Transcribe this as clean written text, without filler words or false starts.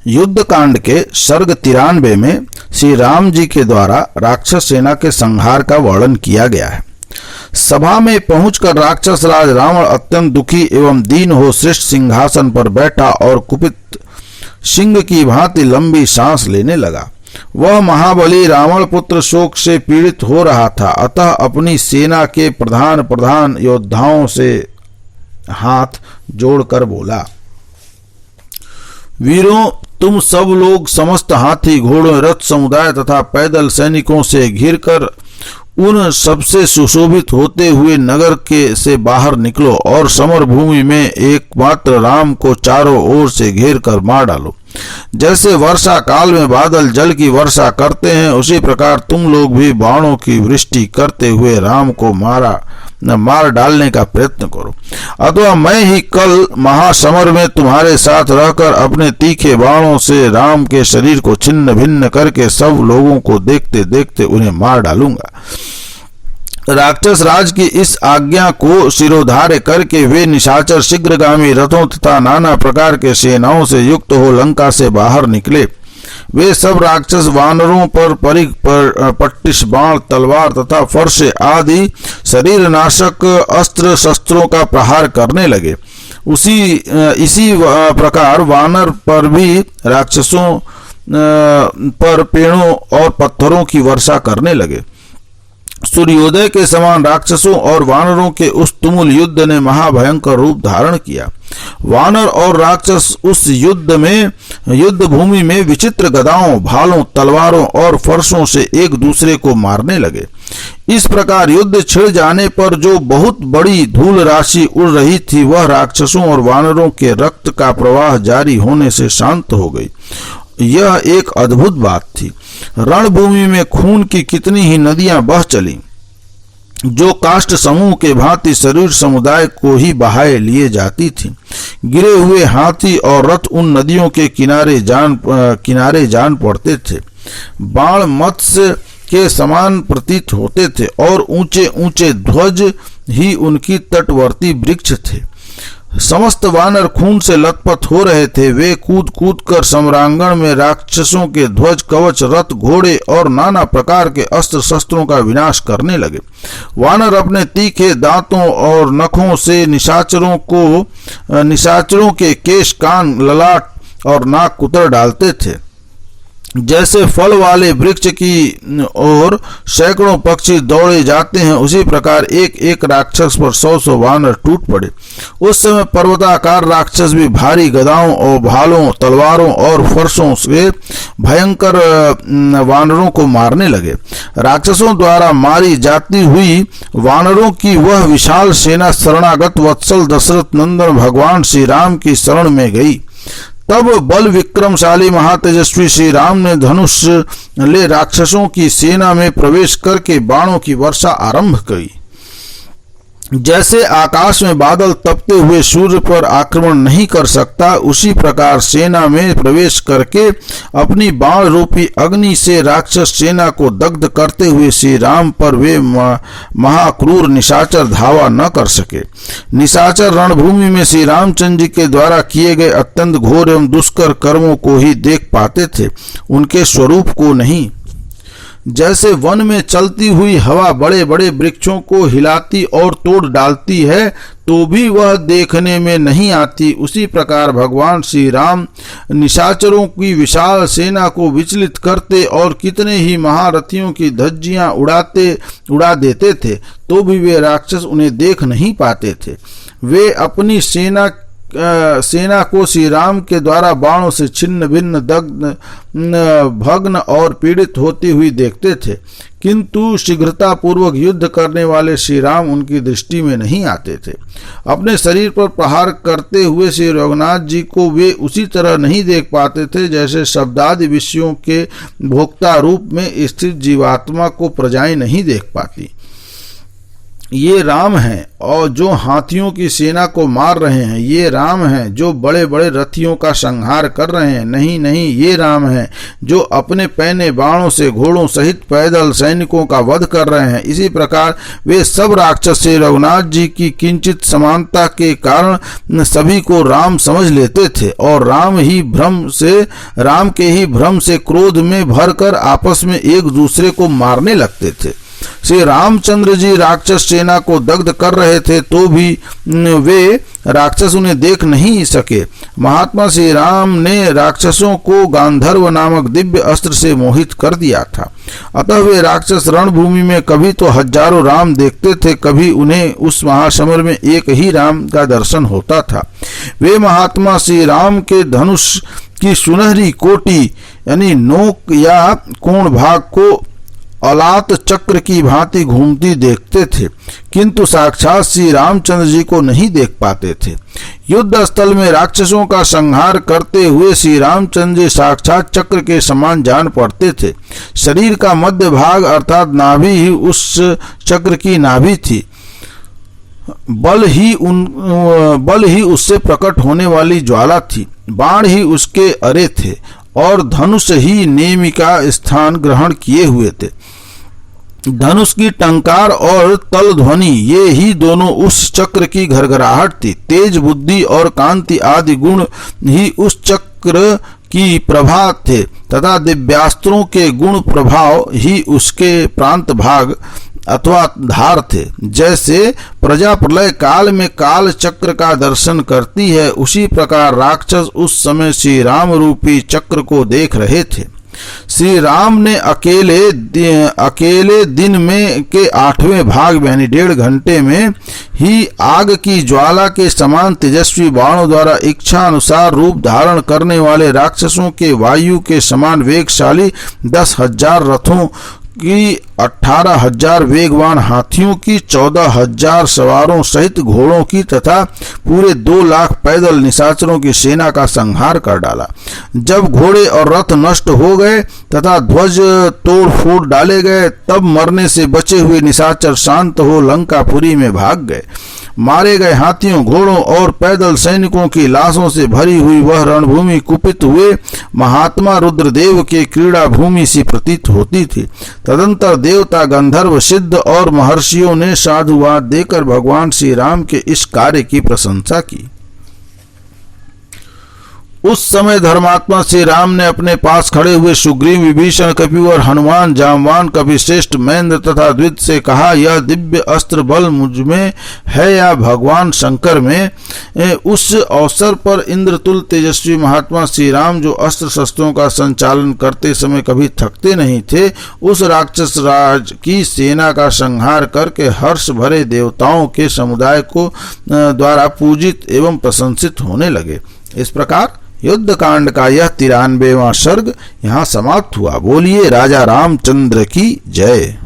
युद्ध कांड के सर्ग 93 में श्री राम जी के द्वारा राक्षस सेना के संहार का वर्णन किया गया है। सभा में पहुंचकर राक्षस राज रावण अत्यंत दुखी एवं दीन हो श्रेष्ठ सिंहासन पर बैठा और कुपित सिंह की भांति लंबी सांस लेने लगा। वह महाबली रावण पुत्र शोक से पीड़ित हो रहा था, अतः अपनी सेना के प्रधान योद्धाओं से हाथ जोड़कर बोला, वीरों, तुम सब लोग समस्त हाथी घोड़ों रथ समुदाय तथा पैदल सैनिकों से घिरकर उन सबसे सुशोभित होते हुए नगर के से बाहर निकलो और समर भूमि में एकमात्र राम को चारों ओर से घेर कर मार डालो। जैसे वर्षा काल में बादल जल की वर्षा करते हैं, उसी प्रकार तुम लोग भी बाणों की वृष्टि करते हुए राम को मार डालने का प्रयत्न करो। अथवा मैं ही कल महासमर में तुम्हारे साथ रहकर अपने तीखे बाणों से राम के शरीर को छिन्न भिन्न करके सब लोगों को देखते देखते उन्हें मार डालूंगा। राक्षस राज की इस आज्ञा को शिरोधार्य करके वे निशाचर शीघ्रगामी रथों तथा नाना प्रकार के सेनाओं से युक्त हो लंका से बाहर निकले। वे सब राक्षस वानरों पर परिघ पट्टिश बाण तलवार तथा फरसे आदि शरीर नाशक अस्त्र शस्त्रों का प्रहार करने लगे। इसी प्रकार वानर पर भी राक्षसों पर पेड़ों और पत्थरों की वर्षा करने लगे। सूर्योदय के समान राक्षसों और वानरों के उस तुमुल युद्ध ने महाभयंकर रूप धारण किया। वानर और राक्षस उस युद्ध भूमि में विचित्र गदाओं, भालों, तलवारों और फरसों से एक दूसरे को मारने लगे। इस प्रकार युद्ध छिड़ जाने पर जो बहुत बड़ी धूल राशि उड़ रही थी, वह राक्षसों और वानरों के रक्त का प्रवाह जारी होने से शांत हो गई। यह एक अद्भुत बात थी। रणभूमि में खून की कितनी ही नदियां बह चली, जो काष्ठ समूह के भांति शरीर समुदाय को ही बहाए लिए जाती थी। गिरे हुए हाथी और रथ उन नदियों के किनारे जान पड़ते थे। बाण मत्स्य के समान प्रतीत होते थे और ऊंचे ऊंचे ध्वज ही उनकी तटवर्ती वृक्ष थे। समस्त वानर खून से लथपथ हो रहे थे। वे कूद कूद कर सम्रांगण में राक्षसों के ध्वज, कवच, रथ, घोड़े और नाना प्रकार के अस्त्र शस्त्रों का विनाश करने लगे। वानर अपने तीखे दांतों और नखों से निशाचरों के केश, कान, ललाट और नाक कुतर डालते थे। जैसे फल वाले वृक्ष की ओर सैकड़ों पक्षी दौड़े जाते हैं, उसी प्रकार एक एक राक्षस पर 100 वानर टूट पड़े। उस समय पर्वताकार राक्षस भी भारी गदाओं और भालों, तलवारों और फरसों से भयंकर वानरों को मारने लगे। राक्षसों द्वारा मारी जाती हुई वानरों की वह विशाल सेना शरणागत वत्सल दशरथ नंदन भगवान श्री राम की शरण में गई। तब बल विक्रमशाली महातेजस्वी श्री राम ने धनुष ले राक्षसों की सेना में प्रवेश करके बाणों की वर्षा आरंभ की। जैसे आकाश में बादल तपते हुए सूर्य पर आक्रमण नहीं कर सकता, उसी प्रकार सेना में प्रवेश करके अपनी बाण रूपी अग्नि से राक्षस सेना को दग्ध करते हुए श्री राम पर वे महाक्रूर निशाचर धावा न कर सके। निशाचर रणभूमि में श्री रामचंद्र जी के द्वारा किए गए अत्यंत घोर एवं दुष्कर कर्मों को ही देख पाते थे, उनके स्वरूप को नहीं। जैसे वन में चलती हुई हवा बड़े बड़े वृक्षों को हिलाती और तोड़ डालती है, तो भी वह देखने में नहीं आती, उसी प्रकार भगवान श्री राम निशाचरों की विशाल सेना को विचलित करते और कितने ही महारथियों की धज्जियां उड़ा देते थे, तो भी वे राक्षस उन्हें देख नहीं पाते थे। वे अपनी सेना को श्री राम के द्वारा बाणों से छिन्न भिन्न, दग्ध, भग्न और पीड़ित होती हुई देखते थे, किंतु शीघ्रता पूर्वक युद्ध करने वाले श्री राम उनकी दृष्टि में नहीं आते थे। अपने शरीर पर प्रहार करते हुए श्री रघुनाथ जी को वे उसी तरह नहीं देख पाते थे, जैसे शब्दादि विषयों के भोक्ता रूप में स्थित जीवात्मा को प्रजाएं नहीं देख पाती। ये राम हैं और जो हाथियों की सेना को मार रहे हैं, ये राम हैं जो बड़े बड़े रथियों का संहार कर रहे हैं, नहीं नहीं, ये राम हैं जो अपने पैने बाणों से घोड़ों सहित पैदल सैनिकों का वध कर रहे हैं। इसी प्रकार वे सब राक्षस से रघुनाथ जी की किंचित समानता के कारण सभी को राम समझ लेते थे और राम के ही भ्रम से क्रोध में भरकर आपस में एक दूसरे को मारने लगते थे। श्री रामचंद्र जी राक्षस सेना को दग्ध कर रहे थे तो भी वे राक्षस उन्हें देख नहीं सके। महात्मा श्री राम ने राक्षसों को गांधर्व नामक दिव्य अस्त्र से मोहित कर दिया था। अतः वे राक्षस रणभूमि में कभी तो हजारों राम देखते थे, कभी उन्हें उस महासमर में एक ही राम का दर्शन होता था। वे महात्मा श्री राम के धनुष की सुनहरी कोटि यानी नोक या कोण भाग को अलात चक्र की भांति घूमती देखते थे, किंतु साक्षात श्री रामचंद्र जी को नहीं देख पाते थे। युद्ध स्थल में राक्षसों का संहार करते हुए श्री रामचंद्र जी साक्षात चक्र के समान जान पड़ते थे। शरीर का मध्य भाग अर्थात नाभि ही उस चक्र की नाभि थी। बल ही उससे प्रकट होने वाली ज्वाला थी। बाण ही उसके अरे थे और धनुष ही नेमिका स्थान ग्रहण किए हुए थे। धनुष की टंकार और तल ध्वनि ये ही दोनों उस चक्र की घरघराहट थी। तेज बुद्धि और कांति आदि गुण ही उस चक्र की प्रभा थे तथा दिव्यास्त्रों के गुण प्रभाव ही उसके प्रांत भाग अथवा धार थे। जैसे प्रजा प्रलय काल में काल चक्र का दर्शन करती है, उसी प्रकार राक्षस उस समय श्री राम रूपी चक्र को देख रहे थे। श्री राम ने अकेले दिन में के 8वें भाग यानी 1.5 घंटे में ही आग की ज्वाला के समान तेजस्वी बाणों द्वारा इच्छा अनुसार रूप धारण करने वाले राक्षसों के वायु के समान वेगशाली 10,000 रथों की, 18,000 वेगवान हाथियों की, 14,000 सवारों सहित घोड़ों की तथा पूरे 2 लाख पैदल निशाचरों की सेना का संहार कर डाला। जब घोड़े और रथ नष्ट हो गए तथा ध्वज तोड़ फोड़ डाले गए, तब मरने से बचे हुए निशाचर शांत हो लंकापुरी में भाग गए। मारे गए हाथियों, घोड़ों और पैदल सैनिकों की लाशों से भरी हुई वह रणभूमि कुपित हुए महात्मा रुद्रदेव के क्रीड़ा भूमि सी प्रतीत होती थी। तदंतर देवता, गंधर्व, सिद्ध और महर्षियों ने साधुवाद देकर भगवान श्री राम के इस कार्य की प्रशंसा की। उस समय धर्मात्मा श्री राम ने अपने पास खड़े हुए सुग्रीव, विभीषण, कपिवर, हनुमान, जामवान, कपिश्रेष्ठ, महेंद्र तथा द्विज से कहा, यह दिव्य अस्त्र बल मुझ में है या भगवान शंकर में? उस अवसर पर इंद्रतुल तेजस्वी महात्मा श्री राम जो अस्त्र शस्त्रों का संचालन करते समय कभी थकते नहीं थे, उस राक्षस राज की सेना का संहार करके हर्ष भरे देवताओं के समुदाय को द्वारा पूजित एवं प्रशंसित होने लगे। इस प्रकार युद्ध कांड का यह 93वां सर्ग यहाँ समाप्त हुआ। बोलिए राजा रामचंद्र की जय।